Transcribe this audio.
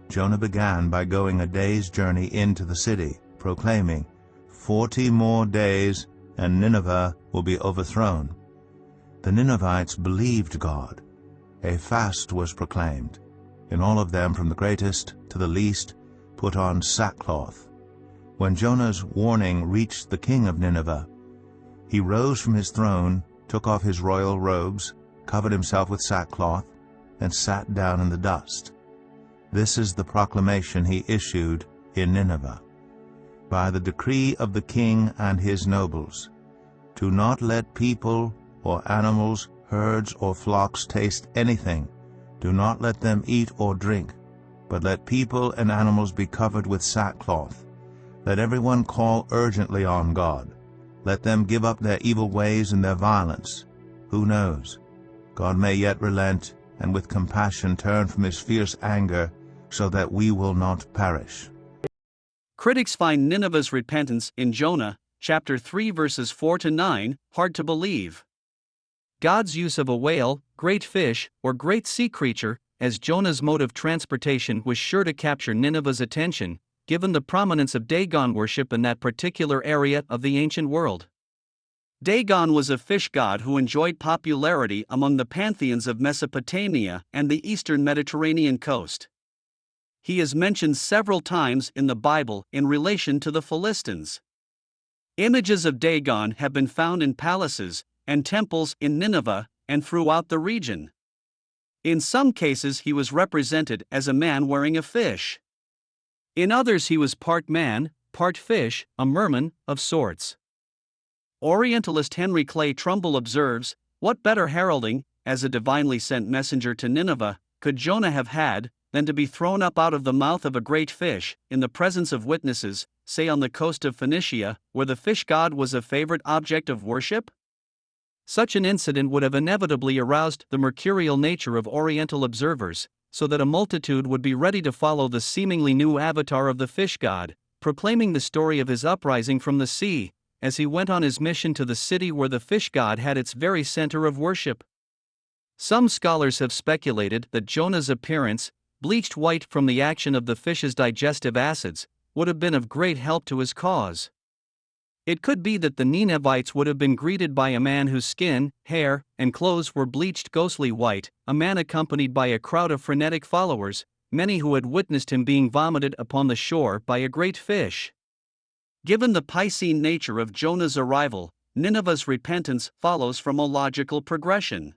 Jonah began by going a day's journey into the city, proclaiming, 40 more days, and Nineveh will be overthrown. The Ninevites believed God. A fast was proclaimed, and all of them, from the greatest to the least, put on sackcloth. When Jonah's warning reached the king of Nineveh, he rose from his throne, took off his royal robes, covered himself with sackcloth, and sat down in the dust. This is the proclamation he issued in Nineveh. By the decree of the king and his nobles, do not let people or animals, herds or flocks taste anything. Do not let them eat or drink, but let people and animals be covered with sackcloth. Let everyone call urgently on God. Let them give up their evil ways and their violence. Who knows? God may yet relent and with compassion turn from his fierce anger, so that we will not perish. Critics find Nineveh's repentance in Jonah, chapter 3 verses 4-9, hard to believe. God's use of a whale, great fish, or great sea creature as Jonah's mode of transportation was sure to capture Nineveh's attention, given the prominence of Dagon worship in that particular area of the ancient world. Dagon was a fish god who enjoyed popularity among the pantheons of Mesopotamia and the eastern Mediterranean coast. He is mentioned several times in the Bible in relation to the Philistines. Images of Dagon have been found in palaces and temples in Nineveh and throughout the region. In some cases he was represented as a man wearing a fish. In others he was part man, part fish, a merman of sorts. Orientalist Henry Clay Trumbull observes, what better heralding, as a divinely sent messenger to Nineveh, could Jonah have had, than to be thrown up out of the mouth of a great fish, in the presence of witnesses, say on the coast of Phoenicia, where the fish god was a favorite object of worship? Such an incident would have inevitably aroused the mercurial nature of Oriental observers, so that a multitude would be ready to follow the seemingly new avatar of the fish god, proclaiming the story of his uprising from the sea, as he went on his mission to the city where the fish god had its very center of worship. Some scholars have speculated that Jonah's appearance, bleached white from the action of the fish's digestive acids, would have been of great help to his cause. It could be that the Ninevites would have been greeted by a man whose skin, hair, and clothes were bleached ghostly white, a man accompanied by a crowd of frenetic followers, many who had witnessed him being vomited upon the shore by a great fish. Given the Piscean nature of Jonah's arrival, Nineveh's repentance follows from a logical progression.